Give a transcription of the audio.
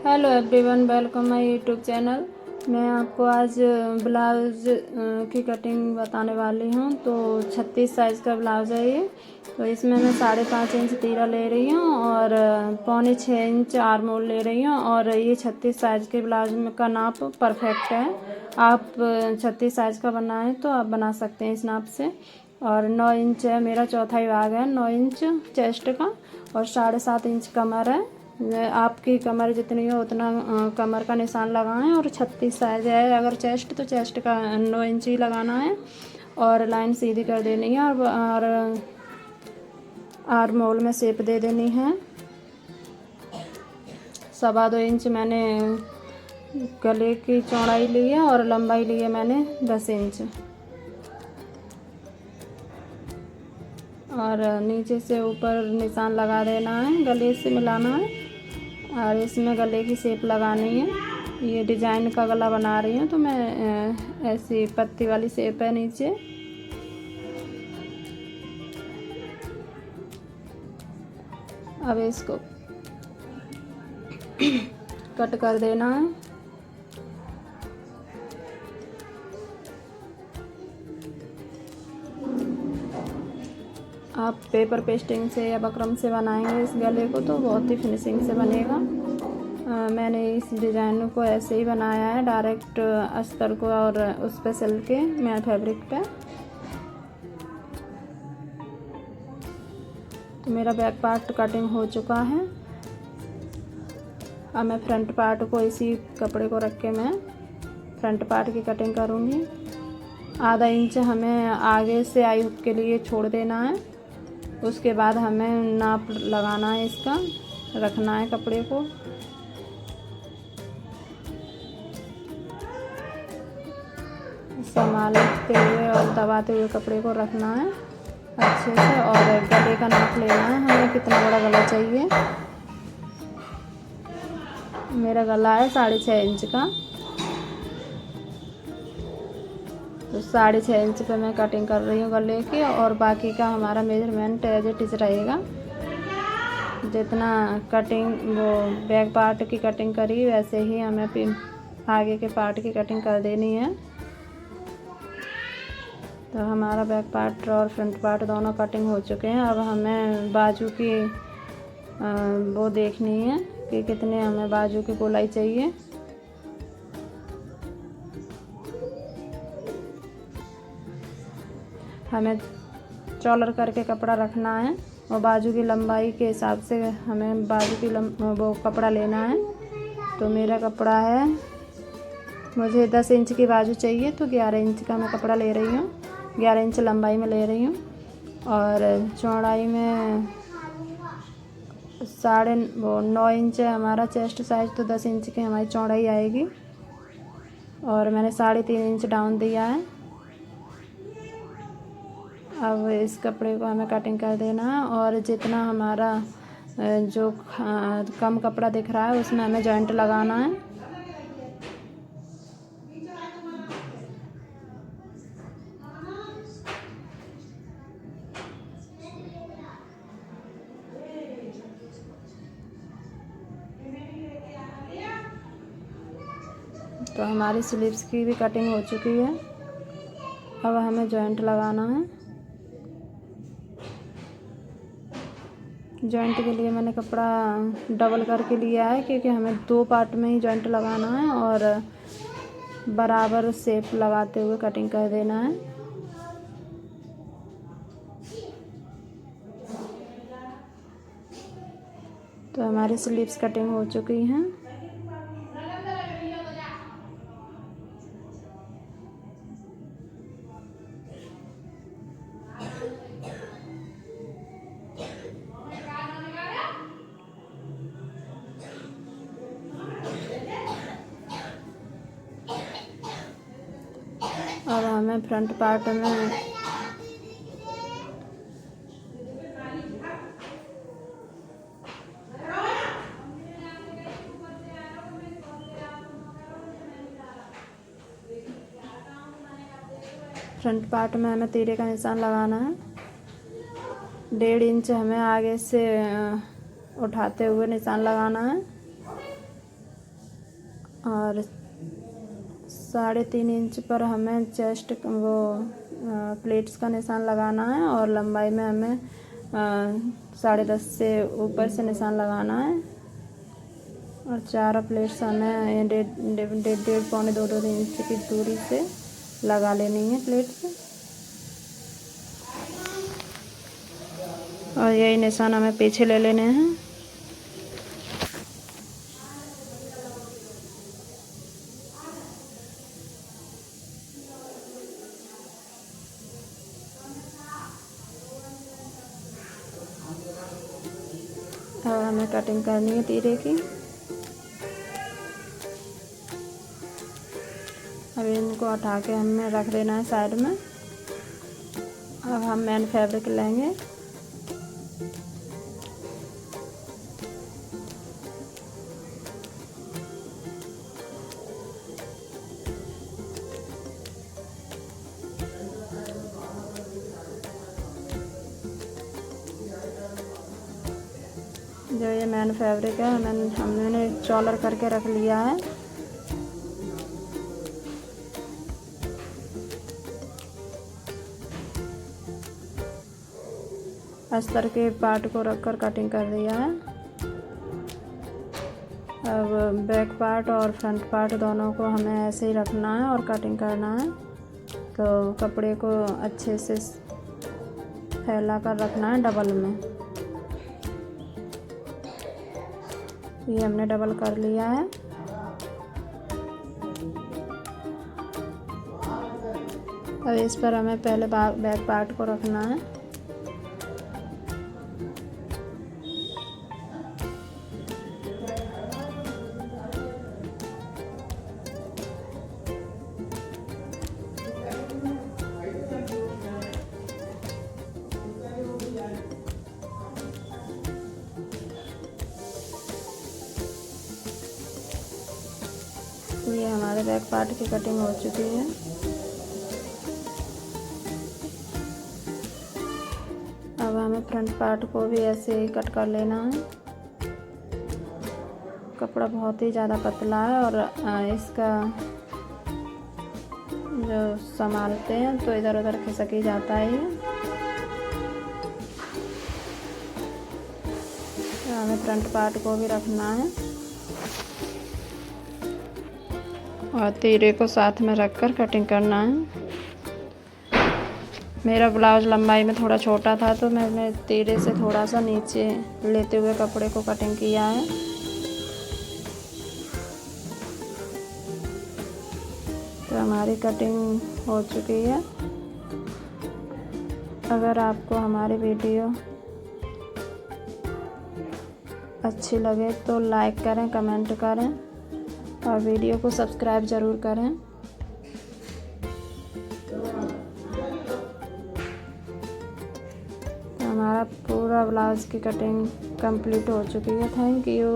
Hello everyone, welcome my YouTube channel. मैं आपको आज ब्लाउज़ की कटिंग बताने वाली हूँ। तो 36 साइज़ का ब्लाउज़ है ये। तो इसमें मैं 5.5 इंच तीरा ले रही हूँ और 5.25 इंच आर्म होल ले रही हूँ। और ये 36 साइज़ के ब्लाउज में का नाप परफेक्ट है। आप 36 साइज़ का बनाएं तो आप बना सकते हैं इस नाप से। और 9 इंच है मेरा चौथाई भाग है, 9 इंच चेस्ट का और 7.5 इंच कमर है। आपकी कमर जितनी हो उतना कमर का निशान लगाएं। और 36 साइज है, अगर चेस्ट तो चेस्ट का 9 इंच ही लगाना है और लाइन सीधी कर देनी है और आर्म होल में शेप दे देनी है। 2.25 इंच मैंने गले की चौड़ाई ली है और लंबाई ली है मैंने 10 इंच। और नीचे से ऊपर निशान लगा देना है, गले से मिलाना है और इसमें गले की शेप लगानी है। ये डिजाइन का गला बना रही हूँ तो मैं ऐसी पत्ती वाली शेप है नीचे। अब इसको कट कर देना है। आप पेपर पेस्टिंग से या बकरम से बनाएंगे इस गले को तो बहुत ही फिनिशिंग से बनेगा। मैंने इस डिज़ाइन को ऐसे ही बनाया है, डायरेक्ट अस्तर को और उस पर सिल के मैट फैब्रिक पे। तो मेरा बैक पार्ट कटिंग हो चुका है। अब मैं फ्रंट पार्ट को इसी कपड़े को रख के मैं फ्रंट पार्ट की कटिंग करूँगी। आधा इंच हमें आगे से आई हुक के लिए छोड़ देना है। उसके बाद हमें नाप लगाना है, इसका रखना है कपड़े को। संभालते हुए और दबाते हुए कपड़े को रखना है अच्छे से। और गले का नाप लेना है हमें, कितना बड़ा गला चाहिए। मेरा गला है 6.5 इंच का, तो 6.5 इंच पे मैं कटिंग कर रही हूँ गले की। और बाकी का हमारा मेजरमेंट एज इट इज़ रहेगा। जितना कटिंग वो बैक पार्ट की कटिंग करी वैसे ही हमें आगे के पार्ट की कटिंग कर देनी है। तो हमारा बैक पार्ट और फ्रंट पार्ट दोनों कटिंग हो चुके हैं। अब हमें बाजू की वो देखनी है कि कितने हमें बाजू की गोलाई चाहिए। हमें चॉलर करके कपड़ा रखना है और बाजू की लंबाई के हिसाब से हमें बाजू की वो कपड़ा लेना है। तो मेरा कपड़ा है, मुझे 10 इंच की बाजू चाहिए तो 11 इंच का मैं कपड़ा ले रही हूँ। 11 इंच लंबाई में ले रही हूँ और चौड़ाई में 9 इंच है हमारा चेस्ट साइज। तो 10 इंच की हमारी चौड़ाई आएगी और मैंने 3.5 इंच डाउन दिया है। अब इस कपड़े को हमें कटिंग कर देना है और जितना हमारा जो कम कपड़ा दिख रहा है उसमें हमें जॉइंट लगाना है। तो हमारी स्लीव्स की भी कटिंग हो चुकी है। अब हमें जॉइंट लगाना है। जॉइंट के लिए मैंने कपड़ा डबल करके लिया है क्योंकि हमें 2 पार्ट में ही जॉइंट लगाना है और बराबर शेप लगाते हुए कटिंग कर देना है। तो हमारी स्लीव्स कटिंग हो चुकी हैं। और हमें फ्रंट पार्ट में हमें तीरे का निशान लगाना है। 1.5 इंच हमें आगे से उठाते हुए निशान लगाना है। और 3.5 इंच पर हमें चेस्ट वो प्लेट्स का निशान लगाना है और लंबाई में हमें 10.5 से ऊपर से निशान लगाना है और 4 प्लेट्स हमें 1.5 पौने 2 इंच की दूरी से लगा लेनी है प्लेट्स। और यही निशान हमें पीछे ले लेने हैं। अब हमें कटिंग करनी है तीरे की। अब इनको हटा के हमें रख देना है साइड में। अब हम मेन फैब्रिक लेंगे। जो ये मेन फैब्रिक है हमने चॉलर करके रख लिया है। अस्तर के पार्ट को रखकर कटिंग कर दिया है। अब बैक पार्ट और फ्रंट पार्ट दोनों को हमें ऐसे ही रखना है और कटिंग करना है। तो कपड़े को अच्छे से फैला कर रखना है डबल में। ये हमने डबल कर लिया है। अब इस पर हमें पहले बैक पार्ट को रखना है। ये हमारे बैक पार्ट की कटिंग हो चुकी है। अब हमें फ्रंट पार्ट को भी ऐसे ही कट कर लेना है। कपड़ा बहुत ही ज़्यादा पतला है और इसका जो संभालते हैं तो इधर उधर खिसक ही जाता है। तो हमें फ्रंट पार्ट को भी रखना है और तीरे को साथ में रखकर कटिंग करना है। मेरा ब्लाउज लंबाई में थोड़ा छोटा था तो मैंने तीरे से थोड़ा सा नीचे लेते हुए कपड़े को कटिंग किया है। तो हमारी कटिंग हो चुकी है। अगर आपको हमारी वीडियो अच्छी लगे तो लाइक करें, कमेंट करें और वीडियो को सब्सक्राइब ज़रूर करें। तो हमारा पूरा ब्लाउज़ की कटिंग कंप्लीट हो चुकी है। Thank you.